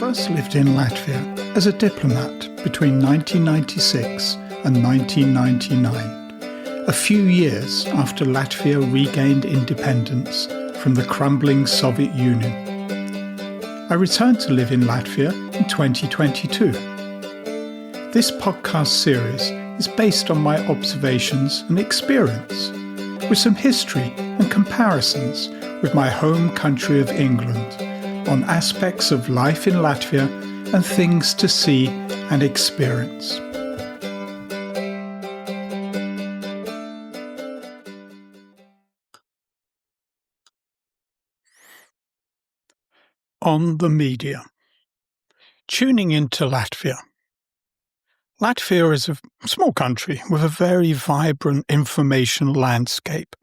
first lived in Latvia as a diplomat between 1996 and 1999, a few years after Latvia regained independence from the crumbling Soviet Union. I returned to live in Latvia in 2022. This podcast series is based on my observations and experience, with some history and comparisons with my home country of England on aspects of life in Latvia and things to see and experience. On the media. Tuning into Latvia. Latvia is a small country with a very vibrant information landscape,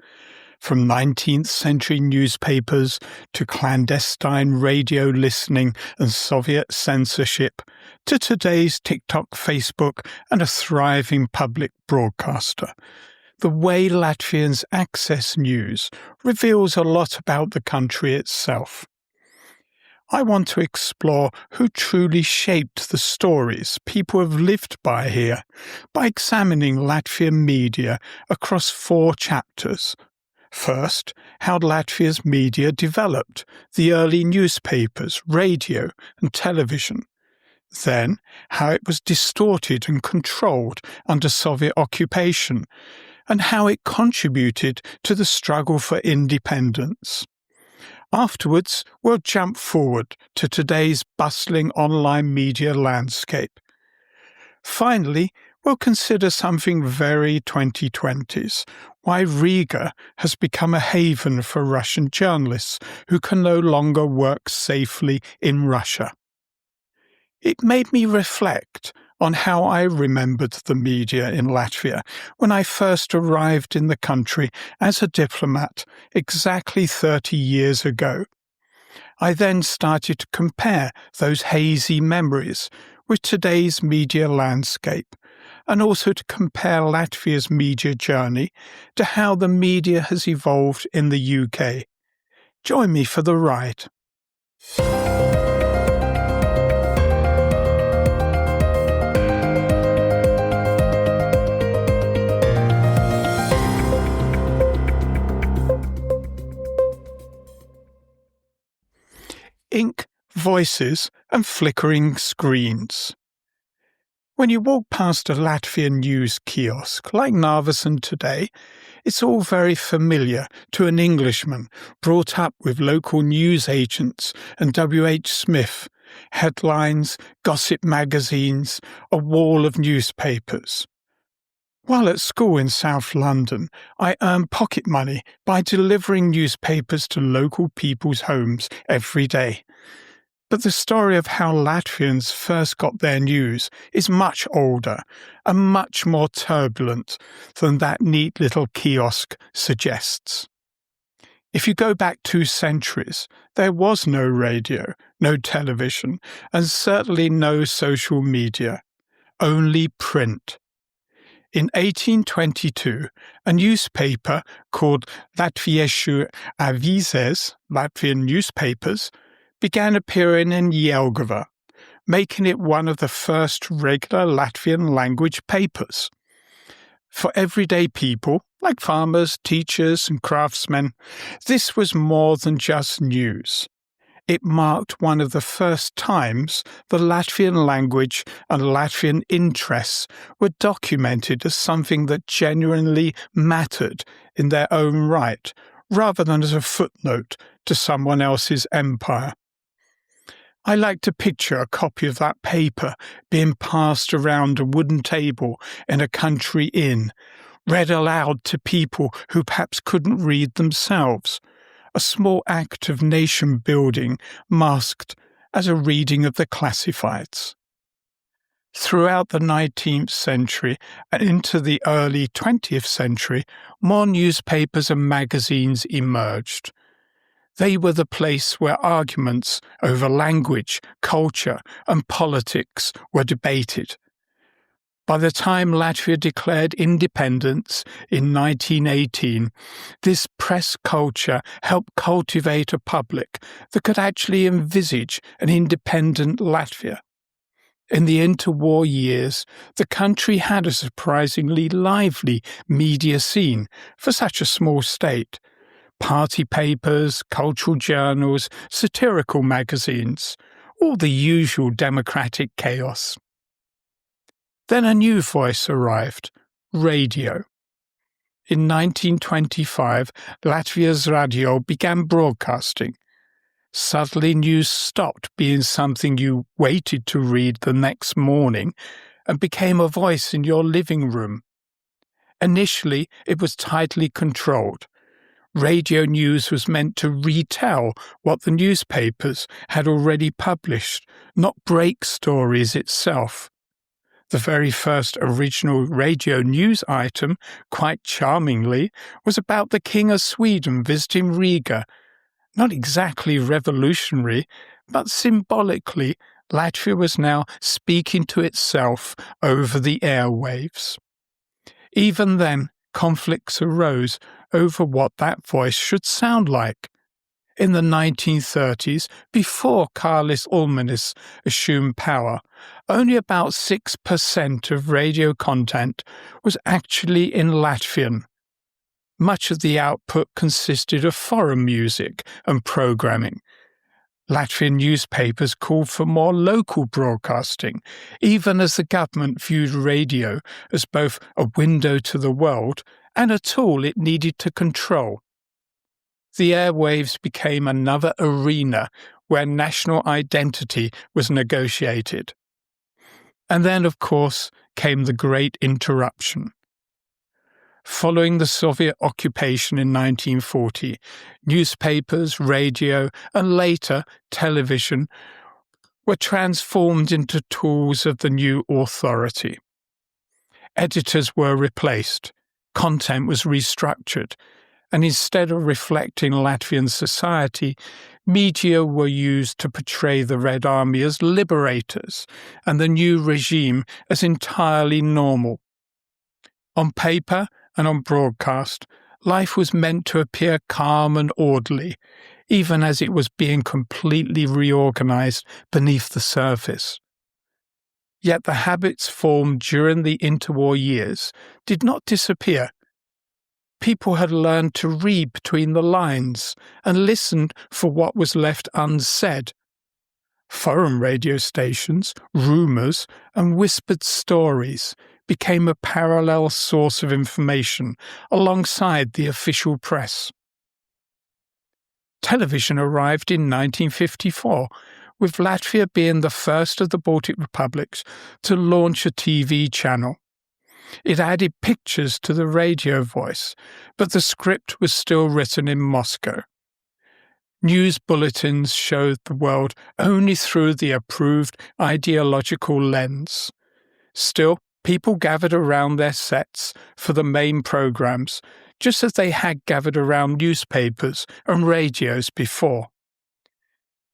from 19th century newspapers to clandestine radio listening and Soviet censorship to today's TikTok, Facebook and a thriving public broadcaster. The way Latvians access news reveals a lot about the country itself. I want to explore who truly shaped the stories people have lived by here by examining Latvian media across 4 chapters. First, how Latvia's media developed, the early newspapers, radio and television. Then, how it was distorted and controlled under Soviet occupation, and how it contributed to the struggle for independence. Afterwards, we'll jump forward to today's bustling online media landscape. Finally, we'll consider something very 2020s, why Riga has become a haven for Russian journalists who can no longer work safely in Russia. It made me reflect on how I remembered the media in Latvia when I first arrived in the country as a diplomat exactly 30 years ago. I then started to compare those hazy memories with today's media landscape, and also to compare Latvia's media journey to how the media has evolved in the UK. Join me for the ride. Ink, voices and flickering screens. When you walk past a Latvian news kiosk like Narvesen today, it's all very familiar to an Englishman brought up with local news agents and W.H. Smith, headlines, gossip magazines, a wall of newspapers. While at school in South London, I earned pocket money by delivering newspapers to local people's homes every day. But the story of how Latvians first got their news is much older and much more turbulent than that neat little kiosk suggests. If you go back 2 centuries, there was no radio, no television, and certainly no social media, only print. In 1822, a newspaper called Latviešu avīzes, Latvian newspapers, began appearing in Jelgava, making it one of the first regular Latvian-language papers. For everyday people, like farmers, teachers and craftsmen, this was more than just news. It marked one of the first times the Latvian language and Latvian interests were documented as something that genuinely mattered in their own right, rather than as a footnote to someone else's empire. I like to picture a copy of that paper being passed around a wooden table in a country inn, read aloud to people who perhaps couldn't read themselves. A small act of nation-building masked as a reading of the classifieds. Throughout the 19th century and into the early 20th century, more newspapers and magazines emerged. They were the place where arguments over language, culture, and politics were debated. By the time Latvia declared independence in 1918, this press culture helped cultivate a public that could actually envisage an independent Latvia. In the interwar years, the country had a surprisingly lively media scene for such a small state. Party papers, cultural journals, satirical magazines, all the usual democratic chaos. Then a new voice arrived, radio. In 1925, Latvia's radio began broadcasting. Suddenly news stopped being something you waited to read the next morning and became a voice in your living room. Initially, it was tightly controlled. Radio news was meant to retell what the newspapers had already published, not break stories itself. The very first original radio news item, quite charmingly, was about the King of Sweden visiting Riga. Not exactly revolutionary, but symbolically, Latvia was now speaking to itself over the airwaves. Even then, conflicts arose over what that voice should sound like. In the 1930s, before Kārlis Ulmanis assumed power, only about 6% of radio content was actually in Latvian. Much of the output consisted of foreign music and programming. Latvian newspapers called for more local broadcasting, even as the government viewed radio as both a window to the world and a tool it needed to control. The airwaves became another arena where national identity was negotiated. And then, of course, came the Great Interruption. Following the Soviet occupation in 1940, newspapers, radio, and later television were transformed into tools of the new authority. Editors were replaced, content was restructured, and instead of reflecting Latvian society, media were used to portray the Red Army as liberators and the new regime as entirely normal. On paper and on broadcast, life was meant to appear calm and orderly, even as it was being completely reorganized beneath the surface. Yet the habits formed during the interwar years did not disappear. People had learned to read between the lines and listened for what was left unsaid. Foreign radio stations, rumours, and whispered stories became a parallel source of information alongside the official press. Television arrived in 1954, with Latvia being the first of the Baltic republics to launch a TV channel. It added pictures to the radio voice, but the script was still written in Moscow. News bulletins showed the world only through the approved ideological lens. Still, people gathered around their sets for the main programs, just as they had gathered around newspapers and radios before.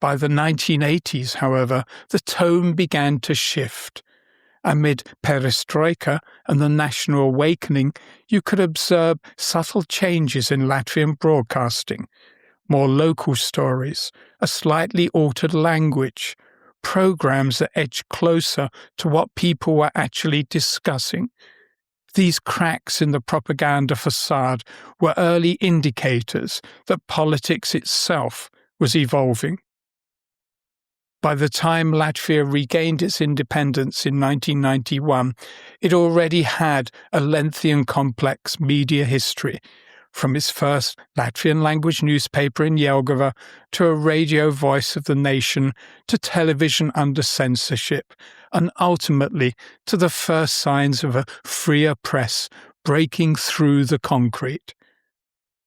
By the 1980s, however, the tone began to shift. Amid perestroika and the national awakening, you could observe subtle changes in Latvian broadcasting. More local stories, a slightly altered language, programs that edged closer to what people were actually discussing. These cracks in the propaganda facade were early indicators that politics itself was evolving. By the time Latvia regained its independence in 1991, it already had a lengthy and complex media history, from its first Latvian-language newspaper in Jelgava to a radio voice of the nation to television under censorship, and ultimately to the first signs of a freer press breaking through the concrete.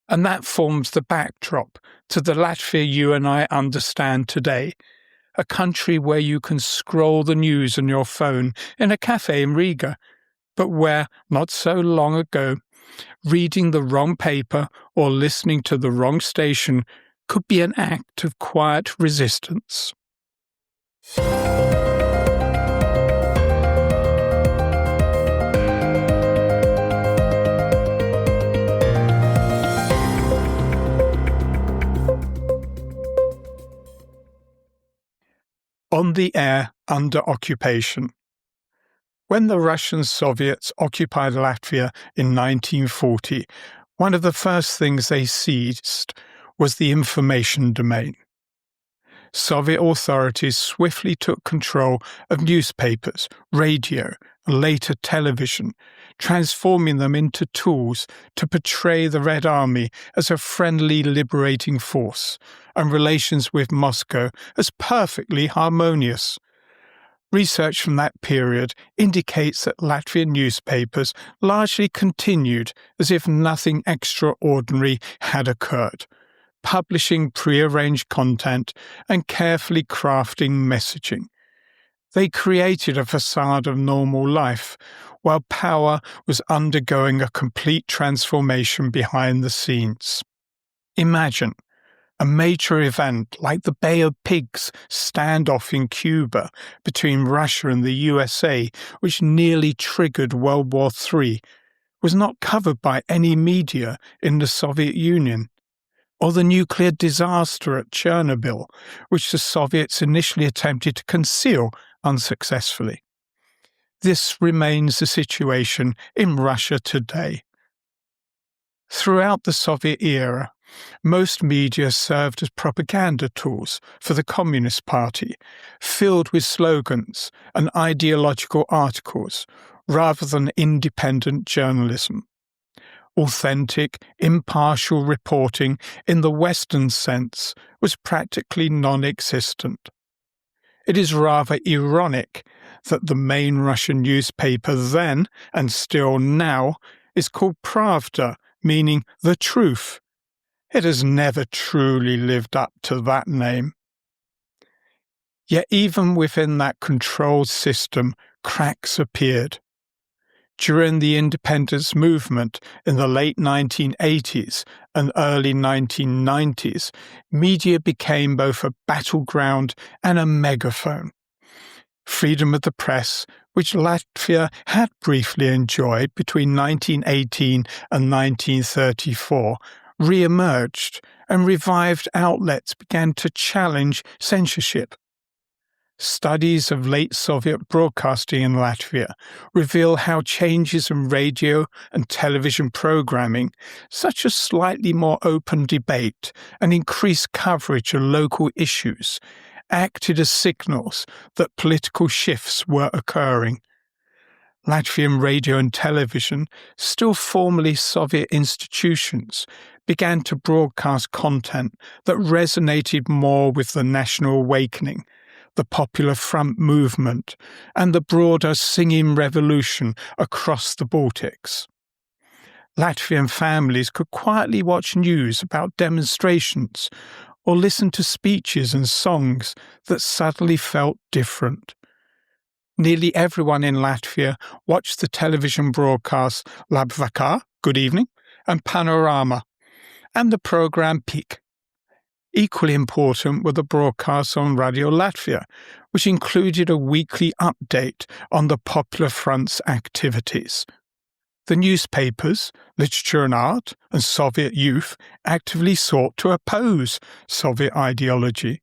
And that forms the backdrop to the Latvia you and I understand today, a country where you can scroll the news on your phone in a cafe in Riga, but where, not so long ago, reading the wrong paper or listening to the wrong station could be an act of quiet resistance. on the air under occupation. When the Russian Soviets occupied Latvia in 1940, one of the first things they seized was the information domain. Soviet authorities swiftly took control of newspapers, radio, and later television, transforming them into tools to portray the Red Army as a friendly liberating force and relations with Moscow as perfectly harmonious. Research from that period indicates that Latvian newspapers largely continued as if nothing extraordinary had occurred, publishing prearranged content and carefully crafting messaging. They created a facade of normal life, while power was undergoing a complete transformation behind the scenes. Imagine a major event like the Bay of Pigs standoff in Cuba between Russia and the USA, which nearly triggered World War III, was not covered by any media in the Soviet Union. Or the nuclear disaster at Chernobyl, which the Soviets initially attempted to conceal unsuccessfully. This remains the situation in Russia today. Throughout the Soviet era, most media served as propaganda tools for the Communist Party, filled with slogans and ideological articles, rather than independent journalism. Authentic, impartial reporting in the Western sense was practically non-existent. It is rather ironic that the main Russian newspaper then, and still now, is called Pravda, meaning the truth. It has never truly lived up to that name. Yet even within that controlled system, cracks appeared. During the independence movement in the late 1980s and early 1990s, media became both a battleground and a megaphone. Freedom of the press, which Latvia had briefly enjoyed between 1918 and 1934, re-emerged, and revived outlets began to challenge censorship. Studies of late Soviet broadcasting in Latvia reveal how changes in radio and television programming, such as slightly more open debate and increased coverage of local issues, acted as signals that political shifts were occurring. Latvian radio and television, still formerly Soviet institutions, began to broadcast content that resonated more with the national awakening, the Popular Front movement, and the broader singing revolution across the Baltics. Latvian families could quietly watch news about demonstrations or listen to speeches and songs that suddenly felt different. Nearly everyone in Latvia watched the television broadcasts Labvakar, Good Evening, and Panorama, and the programme Pik. Equally important were the broadcasts on Radio Latvia, which included a weekly update on the Popular Front's activities. The newspapers, Literature and Art, and Soviet Youth actively sought to oppose Soviet ideology.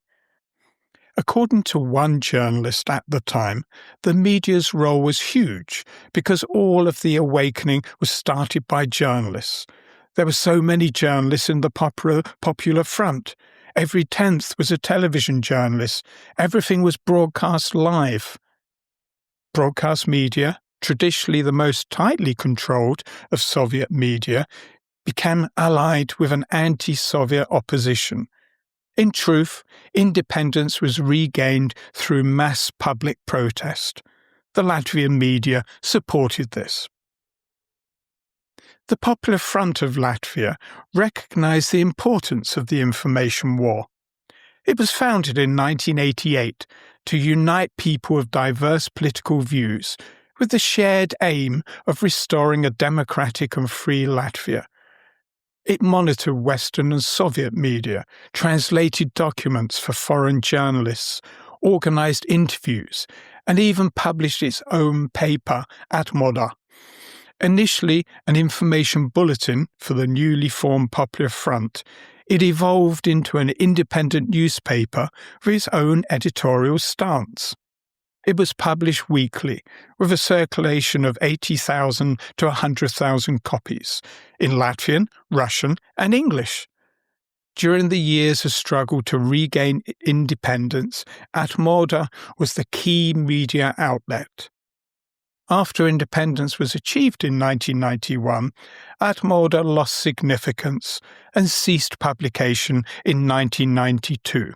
According to one journalist at the time, the media's role was huge because all of the awakening was started by journalists. There were so many journalists in the Popular Front. Every 10th was a television journalist. Everything was broadcast live. Broadcast media, traditionally the most tightly controlled of Soviet media, became allied with an anti-Soviet opposition. In truth, independence was regained through mass public protest. The Latvian media supported this. The Popular Front of Latvia recognized the importance of the information war. It was founded in 1988 to unite people of diverse political views with the shared aim of restoring a democratic and free Latvia. It monitored Western and Soviet media, translated documents for foreign journalists, organized interviews, and even published its own paper, Atmoda. Initially an information bulletin for the newly formed Popular Front, it evolved into an independent newspaper with its own editorial stance. It was published weekly, with a circulation of 80,000 to 100,000 copies, in Latvian, Russian and English. During the years of struggle to regain independence, Atmoda was the key media outlet. After independence was achieved in 1991, Atmoda lost significance and ceased publication in 1992.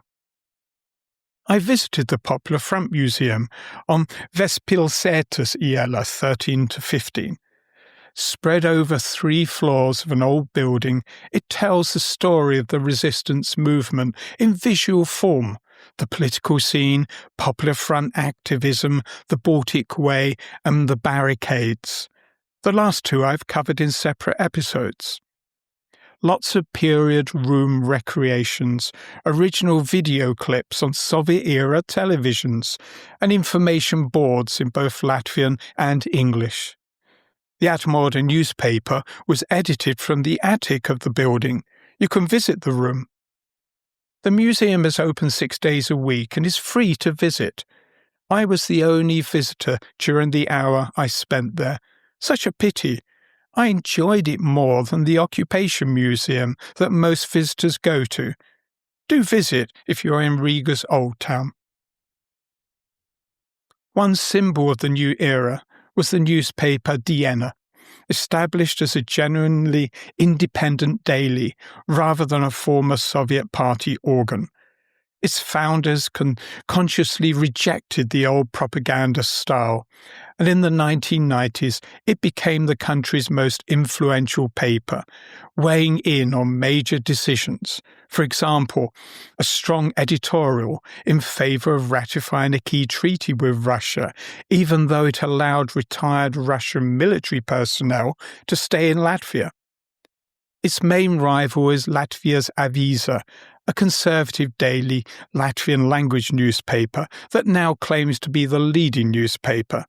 I visited the Popular Front Museum on Vespilsētas iela 13 to 15. Spread over 3 floors of an old building, it tells the story of the resistance movement in visual form, the political scene, Popular Front activism, the Baltic Way and the barricades. The last 2 I've covered in separate episodes. Lots of period room recreations, original video clips on Soviet-era televisions, and information boards in both Latvian and English. The Atmoda newspaper was edited from the attic of the building. You can visit the room. The museum is open 6 days a week and is free to visit. I was the only visitor during the hour I spent there. Such a pity. I enjoyed it more than the occupation museum that most visitors go to. Do visit if you are in Riga's Old Town. One symbol of the new era was the newspaper Diena, established as a genuinely independent daily rather than a former Soviet Party organ. Its founders consciously rejected the old propaganda style, and in the 1990s it became the country's most influential paper, weighing in on major decisions. For example, a strong editorial in favour of ratifying a key treaty with Russia, even though it allowed retired Russian military personnel to stay in Latvia. Its main rival is Latvia's Avīze, a conservative daily Latvian-language newspaper that now claims to be the leading newspaper.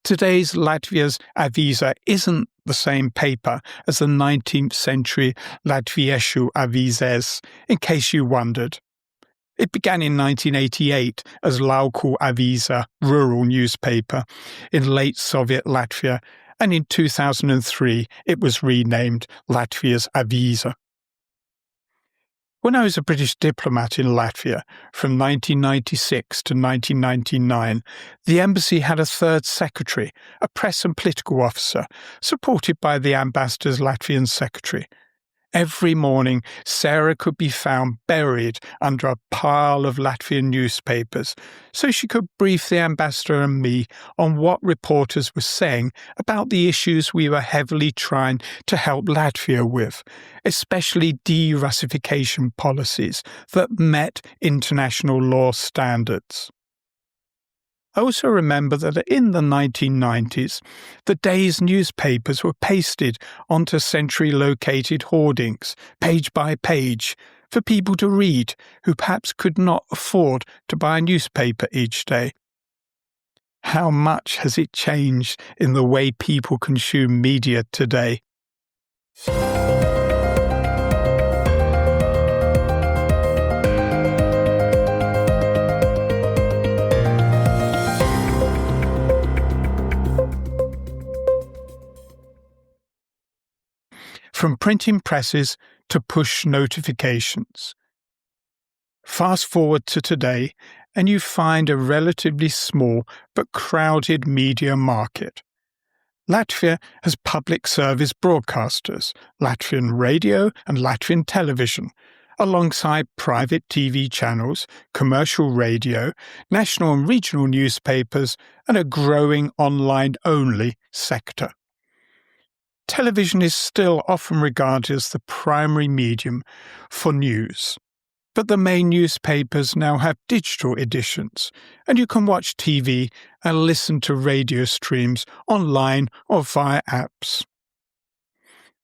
Today's Latvia's Avīze isn't the same paper as the 19th century Latviešu avīzes, in case you wondered. It began in 1988 as Lauku Avīze, rural newspaper, in late Soviet Latvia, and in 2003 it was renamed Latvia's Avīze. When I was a British diplomat in Latvia from 1996 to 1999, the embassy had a third secretary, a press and political officer, supported by the ambassador's Latvian secretary. Every morning, Sarah could be found buried under a pile of Latvian newspapers, so she could brief the ambassador and me on what reporters were saying about the issues we were heavily trying to help Latvia with, especially de-Russification policies that met international law standards. I also remember that in the 1990s, the day's newspapers were pasted onto centrally-located hoardings, page by page, for people to read who perhaps could not afford to buy a newspaper each day. How much has it changed in the way people consume media today? From printing presses to push notifications. Fast forward to today, and you find a relatively small but crowded media market. Latvia has public service broadcasters, Latvian radio and Latvian television, alongside private TV channels, commercial radio, national and regional newspapers, and a growing online-only sector. Television is still often regarded as the primary medium for news, but the main newspapers now have digital editions, and you can watch TV and listen to radio streams online or via apps.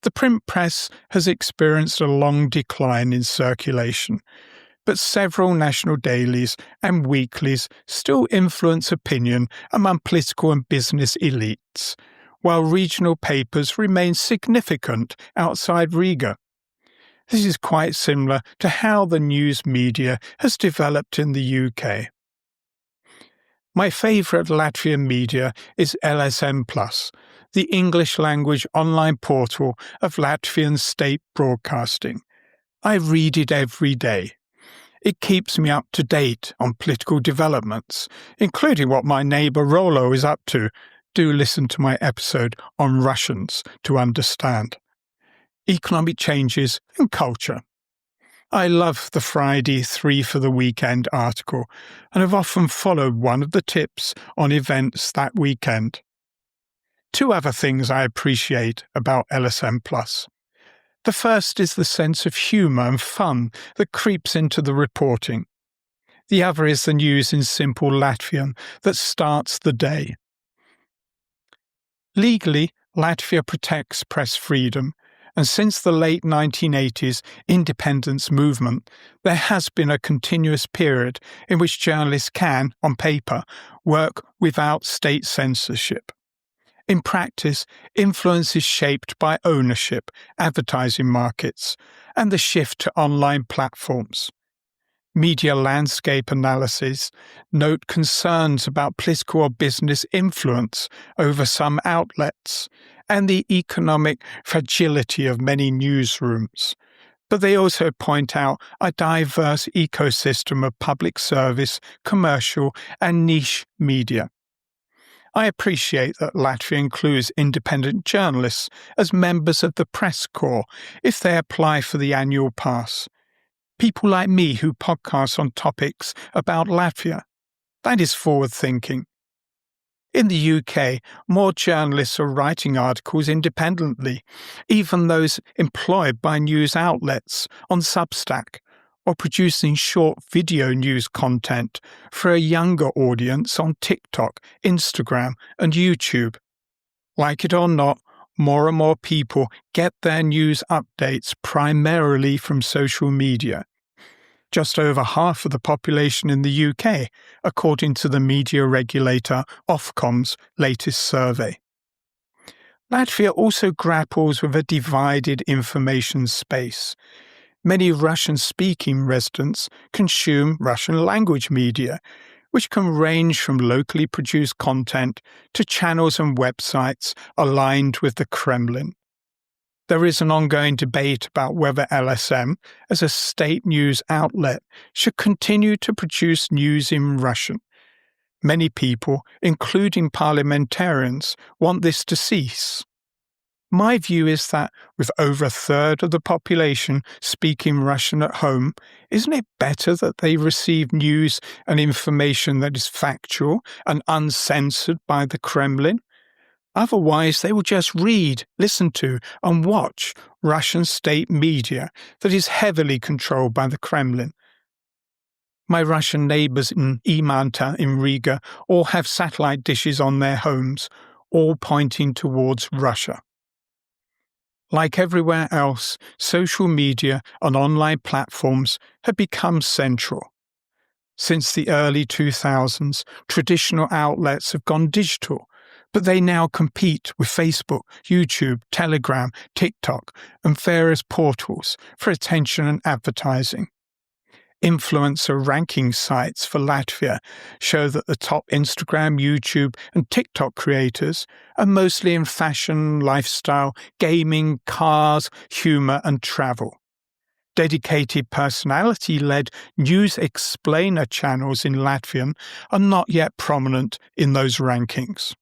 The print press has experienced a long decline in circulation, but several national dailies and weeklies still influence opinion among political and business elites, while regional papers remain significant outside Riga. This is quite similar to how the news media has developed in the UK. My favourite Latvian media is LSM+, the English-language online portal of Latvian state broadcasting. I read it every day. It keeps me up to date on political developments, including what my neighbour Rolo is up to. Do listen to my episode on Russians to understand. Economic changes and culture. I love the Friday 3 for the Weekend article and have often followed one of the tips on events that weekend. Two other things I appreciate about LSM+. The first is the sense of humour and fun that creeps into the reporting. The other is the news in simple Latvian that starts the day. Legally, Latvia protects press freedom, and since the late 1980s independence movement, there has been a continuous period in which journalists can, on paper, work without state censorship. In practice, influence is shaped by ownership, advertising markets, and the shift to online platforms. Media landscape analyses note concerns about political or business influence over some outlets and the economic fragility of many newsrooms. But they also point out a diverse ecosystem of public service, commercial, and niche media. I appreciate that Latvia includes independent journalists as members of the press corps if they apply for the annual pass. People like me who podcast on topics about Latvia. That is forward-thinking. In the UK, more journalists are writing articles independently, even those employed by news outlets on Substack, or producing short video news content for a younger audience on TikTok, Instagram, and YouTube. Like it or not, more and more people get their news updates primarily from social media. Just over half of the population in the UK, according to the media regulator Ofcom's latest survey. Latvia also grapples with a divided information space. Many Russian-speaking residents consume Russian-language media, which can range from locally produced content to channels and websites aligned with the Kremlin. There is an ongoing debate about whether LSM, as a state news outlet, should continue to produce news in Russian. Many people, including parliamentarians, want this to cease. My view is that, with over a third of the population speaking Russian at home, isn't it better that they receive news and information that is factual and uncensored by the Kremlin? Otherwise, they will just read, listen to, and watch Russian state media that is heavily controlled by the Kremlin. My Russian neighbours in Imanta in Riga all have satellite dishes on their homes, all pointing towards Russia. Like everywhere else, social media and online platforms have become central. Since the early 2000s, traditional outlets have gone digital, but they now compete with Facebook, YouTube, Telegram, TikTok, and various portals for attention and advertising. Influencer ranking sites for Latvia show that the top Instagram, YouTube, and TikTok creators are mostly in fashion, lifestyle, gaming, cars, humour, and travel. Dedicated personality-led news explainer channels in Latvian are not yet prominent in those rankings.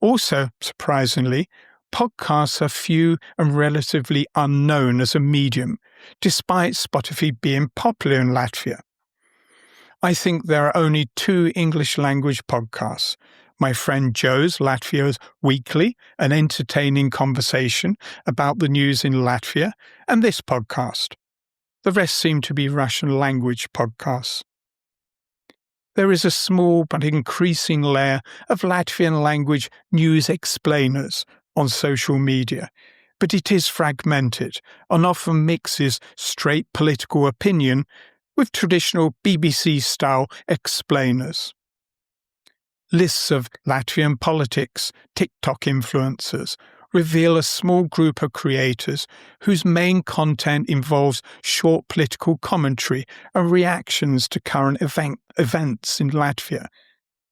Also, surprisingly, podcasts are few and relatively unknown as a medium, despite Spotify being popular in Latvia. I think there are only two English-language podcasts. My friend Joe's Latvia's Weekly, an entertaining conversation about the news in Latvia, and this podcast. The rest seem to be Russian-language podcasts. There is a small but increasing layer of Latvian-language news explainers on social media, but it is fragmented and often mixes straight political opinion with traditional BBC-style explainers. Lists of Latvian politics, TikTok influencers, reveal a small group of creators whose main content involves short political commentary and reactions to current events in Latvia.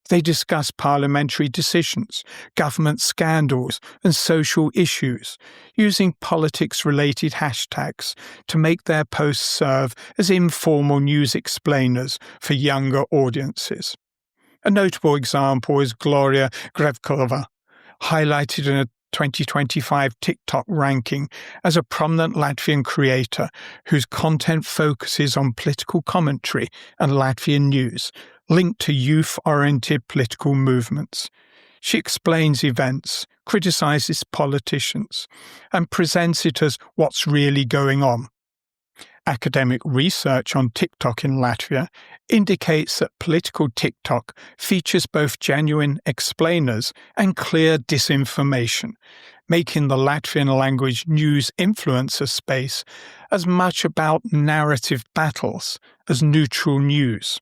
They discuss parliamentary decisions, government scandals, and social issues, using politics-related hashtags to make their posts serve as informal news explainers for younger audiences. A notable example is Gloria Grevkova, highlighted in a 2025 TikTok ranking as a prominent Latvian creator whose content focuses on political commentary and Latvian news, linked to youth-oriented political movements. She explains events, criticizes politicians, and presents it as what's really going on. Academic research on TikTok in Latvia indicates that political TikTok features both genuine explainers and clear disinformation, making the Latvian-language news influencer space as much about narrative battles as neutral news.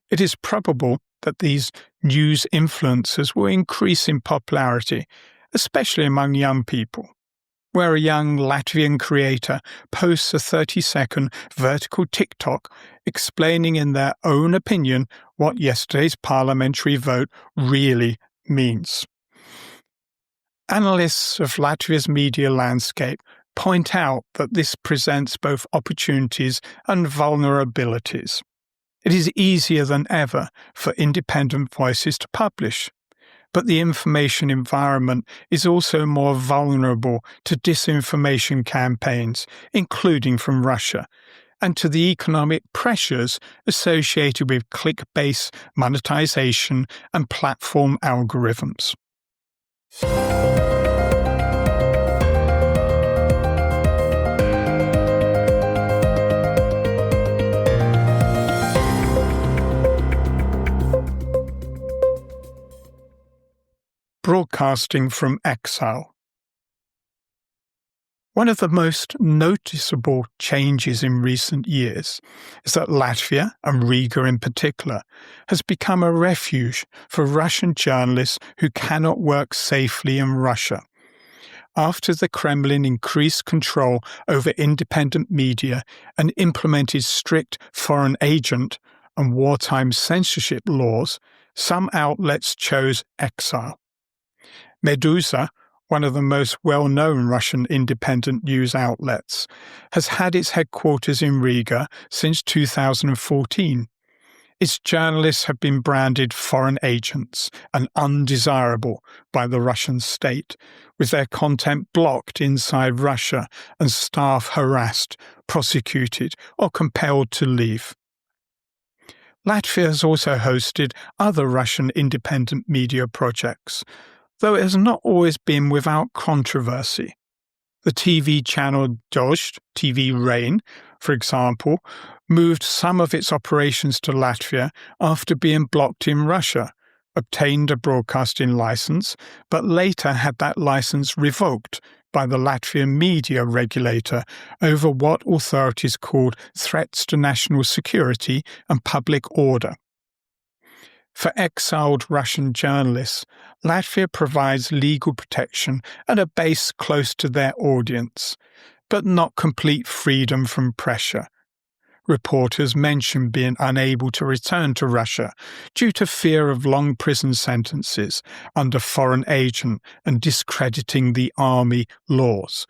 It is probable that these news influencers will increase in popularity, especially among young people. Where a young Latvian creator posts a 30-second vertical TikTok explaining in their own opinion what yesterday's parliamentary vote really means. Analysts of Latvia's media landscape point out that this presents both opportunities and vulnerabilities. It is easier than ever for independent voices to publish, but the information environment is also more vulnerable to disinformation campaigns, including from Russia, and to the economic pressures associated with click-based monetization and platform algorithms. Broadcasting from exile. One of the most noticeable changes in recent years is that Latvia, and Riga in particular, has become a refuge for Russian journalists who cannot work safely in Russia. After the Kremlin increased control over independent media and implemented strict foreign agent and wartime censorship laws, some outlets chose exile. Meduza, one of the most well-known Russian independent news outlets, has had its headquarters in Riga since 2014. Its journalists have been branded foreign agents and undesirable by the Russian state, with their content blocked inside Russia and staff harassed, prosecuted, or compelled to leave. Latvia has also hosted other Russian independent media projects, though it has not always been without controversy. The TV channel Dozhd, TV Rain, for example, moved some of its operations to Latvia after being blocked in Russia, obtained a broadcasting license, but later had that license revoked by the Latvian media regulator over what authorities called threats to national security and public order. For exiled Russian journalists, Latvia provides legal protection and a base close to their audience, but not complete freedom from pressure. Reporters mention being unable to return to Russia due to fear of long prison sentences under foreign agent and discrediting the army laws,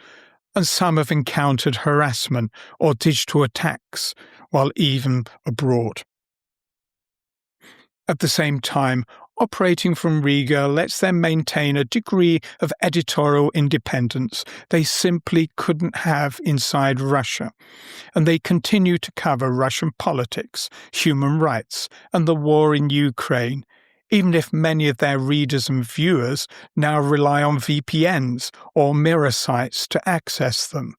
and some have encountered harassment or digital attacks while even abroad. At the same time, operating from Riga lets them maintain a degree of editorial independence they simply couldn't have inside Russia, and they continue to cover Russian politics, human rights, and the war in Ukraine, even if many of their readers and viewers now rely on VPNs or mirror sites to access them.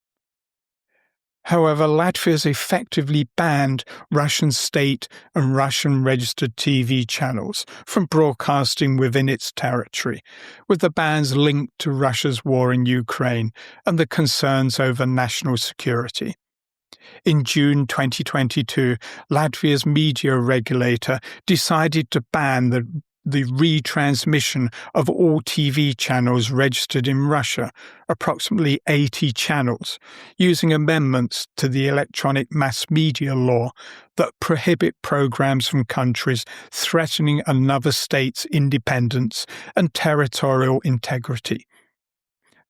However, Latvia has effectively banned Russian state and Russian-registered TV channels from broadcasting within its territory, with the bans linked to Russia's war in Ukraine and the concerns over national security. In June 2022, Latvia's media regulator decided to ban the the retransmission of all TV channels registered in Russia, approximately 80 channels, using amendments to the electronic mass media law that prohibit programs from countries threatening another state's independence and territorial integrity.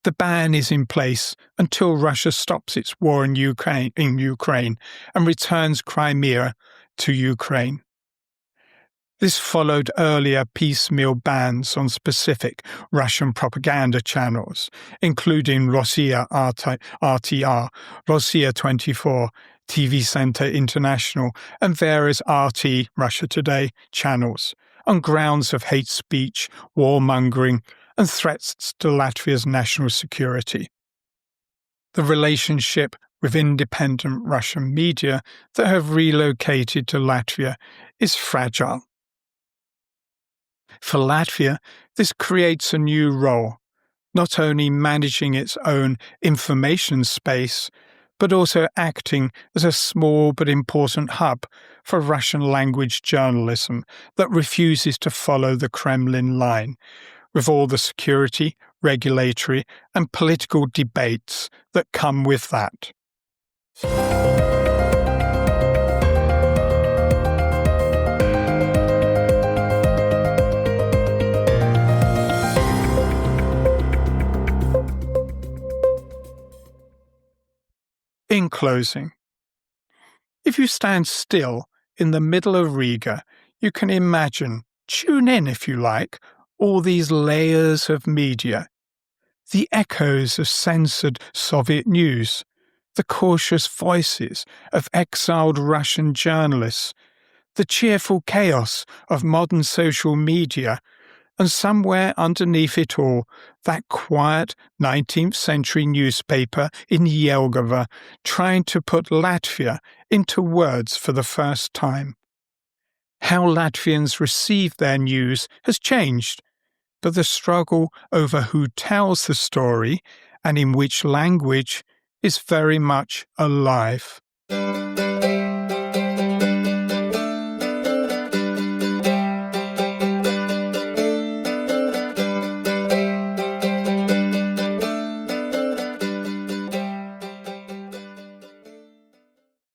The ban is in place until Russia stops its war in Ukraine and returns Crimea to Ukraine. This followed earlier piecemeal bans on specific Russian propaganda channels, including Rossiya RTR, Rossiya 24, TV Center International, and various RT Russia Today channels, on grounds of hate speech, warmongering, and threats to Latvia's national security. The relationship with independent Russian media that have relocated to Latvia is fragile. For Latvia, this creates a new role, not only managing its own information space, but also acting as a small but important hub for Russian-language journalism that refuses to follow the Kremlin line, with all the security, regulatory, and political debates that come with that. In closing, if you stand still in the middle of Riga, you can imagine, tune in if you like, all these layers of media, the echoes of censored Soviet news, the cautious voices of exiled Russian journalists, the cheerful chaos of modern social media, and somewhere underneath it all, that quiet 19th century newspaper in Jelgava trying to put Latvia into words for the first time. How Latvians receive their news has changed, but the struggle over who tells the story and in which language is very much alive.